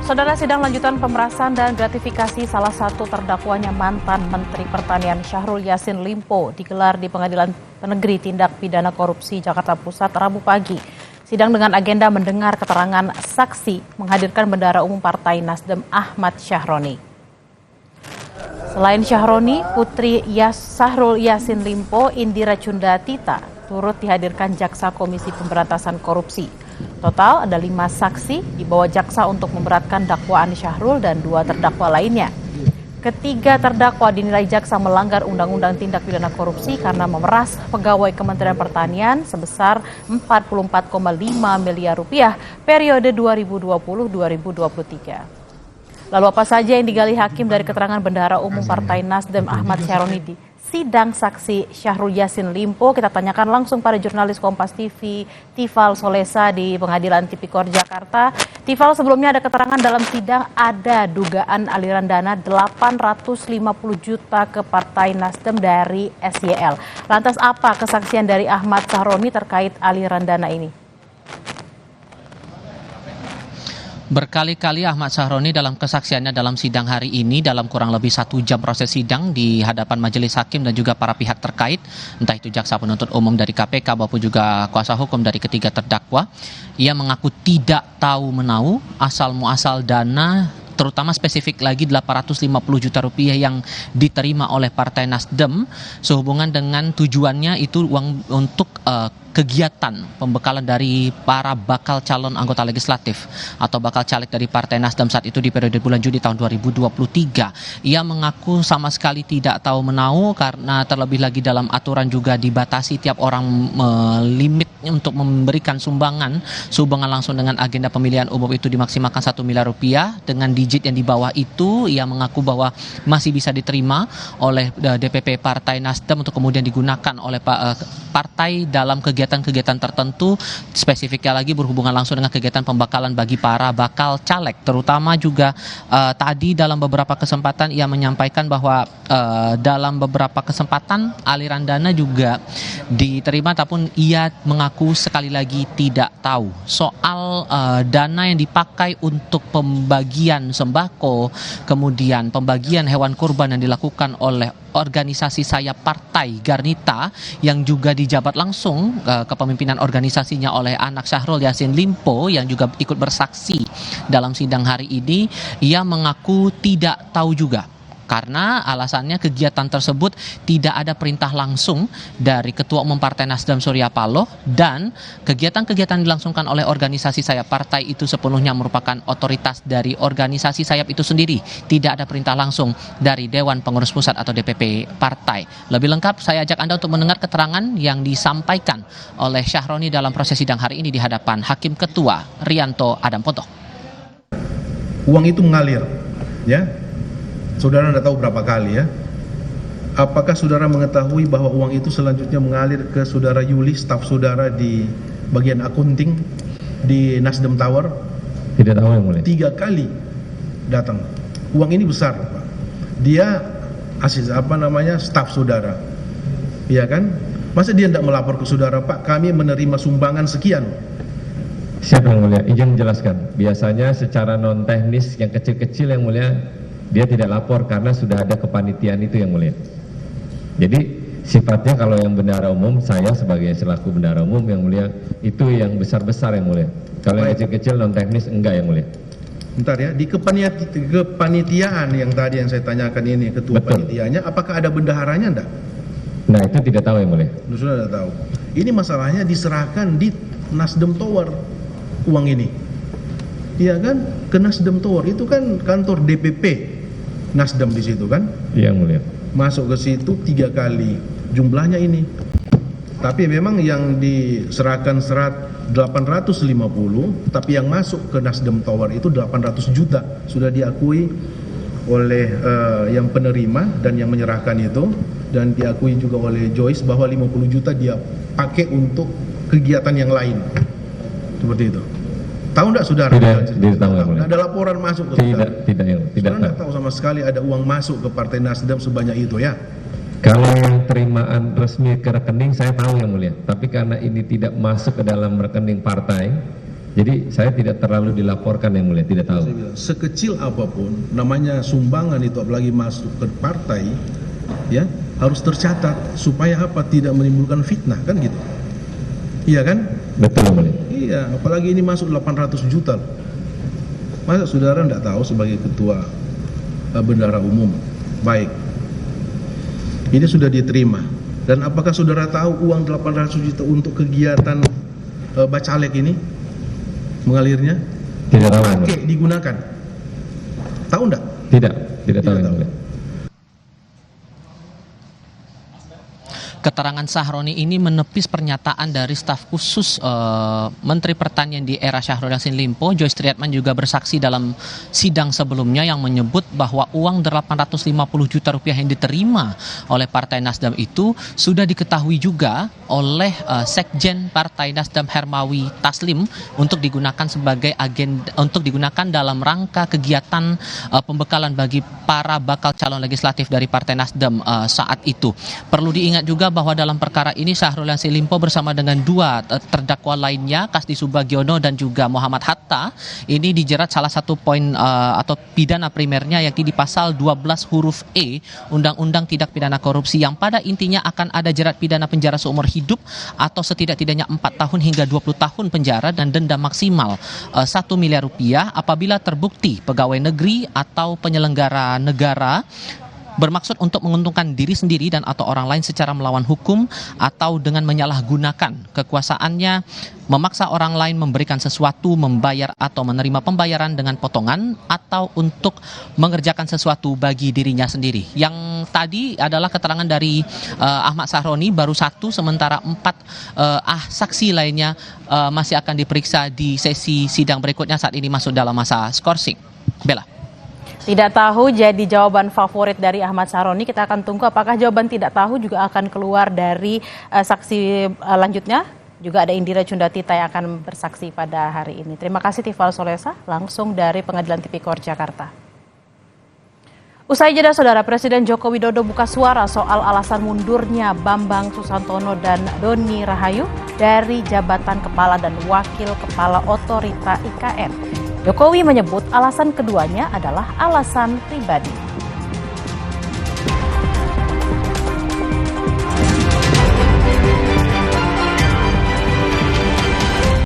Saudara, sidang lanjutan pemerasan dan gratifikasi salah satu terdakwanya mantan Menteri Pertanian Syahrul Yassin Limpo digelar di Pengadilan Negeri Tindak Pidana Korupsi Jakarta Pusat Rabu pagi. Sidang dengan agenda mendengar keterangan saksi menghadirkan Bendahara Umum Partai Nasdem Ahmad Syahroni. Selain Syahroni, Putri Syahrul Yassin Limpo, Indira Cundatita, turut dihadirkan Jaksa Komisi Pemberantasan Korupsi. Total ada 5 saksi dibawa jaksa untuk memberatkan dakwaan Syahrul dan 2 terdakwa lainnya. Ketiga terdakwa dinilai jaksa melanggar Undang-Undang Tindak Pidana Korupsi karena memeras pegawai Kementerian Pertanian sebesar 44,5 miliar rupiah periode 2020-2023. Lalu apa saja yang digali hakim dari keterangan Bendahara Umum Partai Nasdem Ahmad Syahroni di sidang saksi Syahrul Yassin Limpo? Kita tanyakan langsung pada jurnalis Kompas TV Tifal Solesa di Pengadilan Tipikor Jakarta. Tifal, sebelumnya ada keterangan dalam sidang ada dugaan aliran dana 850 juta ke Partai Nasdem dari SYL. Lantas apa kesaksian dari Ahmad Syahroni terkait aliran dana ini? Berkali-kali Ahmad Syahroni dalam kesaksiannya dalam sidang hari ini dalam kurang lebih 1 jam proses sidang di hadapan majelis hakim dan juga para pihak terkait, entah itu jaksa penuntut umum dari KPK maupun juga kuasa hukum dari ketiga terdakwa, ia mengaku tidak tahu menahu asal muasal dana, terutama spesifik lagi 850 juta rupiah yang diterima oleh Partai Nasdem sehubungan dengan tujuannya itu uang untuk kegiatan pembekalan dari para bakal calon anggota legislatif atau bakal caleg dari Partai Nasdem saat itu di periode bulan Juni tahun 2023. Ia mengaku sama sekali tidak tahu menahu karena terlebih lagi dalam aturan juga dibatasi tiap orang limit untuk memberikan sumbangan langsung dengan agenda pemilihan umum itu dimaksimalkan 1 miliar rupiah. Dengan digit yang di bawah itu ia mengaku bahwa masih bisa diterima oleh DPP Partai Nasdem untuk kemudian digunakan oleh partai dalam kegiatan tertentu, spesifiknya lagi berhubungan langsung dengan kegiatan pembekalan bagi para bakal caleg. Terutama juga tadi dalam beberapa kesempatan ia menyampaikan bahwa dalam beberapa kesempatan aliran dana juga diterima, ataupun ia mengaku sekali lagi tidak tahu soal dana yang dipakai untuk pembagian sembako, kemudian pembagian hewan kurban yang dilakukan oleh organisasi sayap partai Garnita yang juga dijabat langsung kepemimpinan organisasinya oleh anak Syahrul Yassin Limpo yang juga ikut bersaksi dalam sidang hari ini. Ia mengaku tidak tahu juga karena alasannya kegiatan tersebut tidak ada perintah langsung dari Ketua Umum Partai Nasdem Surya Paloh, dan kegiatan-kegiatan dilangsungkan oleh organisasi sayap partai itu sepenuhnya merupakan otoritas dari organisasi sayap itu sendiri. Tidak ada perintah langsung dari Dewan Pengurus Pusat atau DPP partai. Lebih lengkap saya ajak Anda untuk mendengar keterangan yang disampaikan oleh Syahroni dalam proses sidang hari ini di hadapan Hakim Ketua Rianto Adampoto. Uang itu mengalir, ya. Saudara tidak tahu berapa kali, ya. Apakah saudara mengetahui bahwa uang itu selanjutnya mengalir ke saudara Yuli, staf saudara di bagian akunting di Nasdem Tower? Tidak tahu, yang mulia. 3 kali datang. Uang ini besar, Pak. Dia staf saudara, iya kan? Masa dia tidak melapor ke saudara, Pak, kami menerima sumbangan sekian? Siap, yang mulia. Izin menjelaskan. Biasanya secara non teknis yang kecil-kecil, yang mulia, dia tidak lapor karena sudah ada kepanitiaan itu, yang mulia. Jadi sifatnya kalau yang bendahara umum, saya sebagai selaku bendahara umum, yang mulia, itu yang besar-besar, yang mulia. Kalau yang kecil-kecil non teknis enggak, yang mulia. Bentar, ya, di kepanitiaan yang tadi yang saya tanyakan ini, ketua panitianya, apakah ada bendaharanya enggak? Nah, itu tidak tahu, yang mulia. Sudah tidak tahu. Ini masalahnya diserahkan di Nasdem Tower uang ini. Iya kan? Ke Nasdem Tower itu kan kantor DPP Nasdem di situ kan? Iya, yang mulia. Masuk ke situ 3 kali jumlahnya ini. Tapi memang yang diserahkan 850, tapi yang masuk ke Nasdem Tower itu 800 juta. Sudah diakui oleh yang penerima dan yang menyerahkan itu, dan diakui juga oleh Joyce bahwa 50 juta dia pakai untuk kegiatan yang lain. Seperti itu. Tahu enggak saudara? Tidak tahu, yang mulia. Ada laporan masuk ke saudara? Tidak tahu sama sekali ada uang masuk ke Partai Nasdem sebanyak itu, ya? Kalau yang terimaan resmi ke rekening saya tahu, yang mulia. Tapi karena ini tidak masuk ke dalam rekening partai, Jadi saya tidak terlalu dilaporkan yang mulia, tidak tahu. Saya bilang, sekecil apapun namanya sumbangan itu apalagi masuk ke partai, ya harus tercatat supaya apa, tidak menimbulkan fitnah kan gitu. Iya kan? Betul yang mulia. Iya, apalagi ini masuk 800 juta. Masa saudara tidak tahu sebagai ketua bendahara umum? Baik. Ini sudah diterima. Dan apakah saudara tahu uang 800 juta untuk kegiatan bacalek ini mengalirnya? Tidak tahu yang mulia. Oke, digunakan. Tahu enggak? Tidak tahu yang mulia. Keterangan Sahroni ini menepis pernyataan dari staf khusus Menteri Pertanian di era Syahrul Yassin Limpo. Joyce Triatman juga bersaksi dalam sidang sebelumnya yang menyebut bahwa uang 850 juta rupiah yang diterima oleh Partai Nasdem itu sudah diketahui juga oleh Sekjen Partai Nasdem Hermawi Taslim untuk digunakan sebagai untuk digunakan dalam rangka kegiatan pembekalan bagi para bakal calon legislatif dari Partai Nasdem saat itu. Perlu diingat juga bahwa dalam perkara ini Syahrul Yassin Limpo bersama dengan dua terdakwa lainnya, Kasdi Subagiono dan juga Muhammad Hatta, ini dijerat salah satu poin atau pidana primernya yakni di pasal 12 huruf E Undang-Undang Tindak Pidana Korupsi yang pada intinya akan ada jerat pidana penjara seumur hidup atau setidak-tidaknya 4 tahun hingga 20 tahun penjara dan denda maksimal 1 miliar rupiah apabila terbukti pegawai negeri atau penyelenggara negara bermaksud untuk menguntungkan diri sendiri dan atau orang lain secara melawan hukum atau dengan menyalahgunakan kekuasaannya, memaksa orang lain memberikan sesuatu, membayar atau menerima pembayaran dengan potongan atau untuk mengerjakan sesuatu bagi dirinya sendiri. Yang tadi adalah keterangan dari Ahmad Sahroni baru 1, sementara 4 saksi lainnya masih akan diperiksa di sesi sidang berikutnya. Saat ini masuk dalam masa skorsing. Bella. Tidak tahu jadi jawaban favorit dari Ahmad Sahroni. Kita akan tunggu apakah jawaban tidak tahu juga akan keluar dari saksi lanjutnya. Juga ada Indira Cundatita yang akan bersaksi pada hari ini. Terima kasih Tifal Solesa langsung dari Pengadilan Tipikor Jakarta. Usai jeda saudara, Presiden Joko Widodo buka suara soal alasan mundurnya Bambang Susantono dan Doni Rahayu dari jabatan Kepala dan Wakil Kepala Otorita IKN. Jokowi menyebut alasan keduanya adalah alasan pribadi.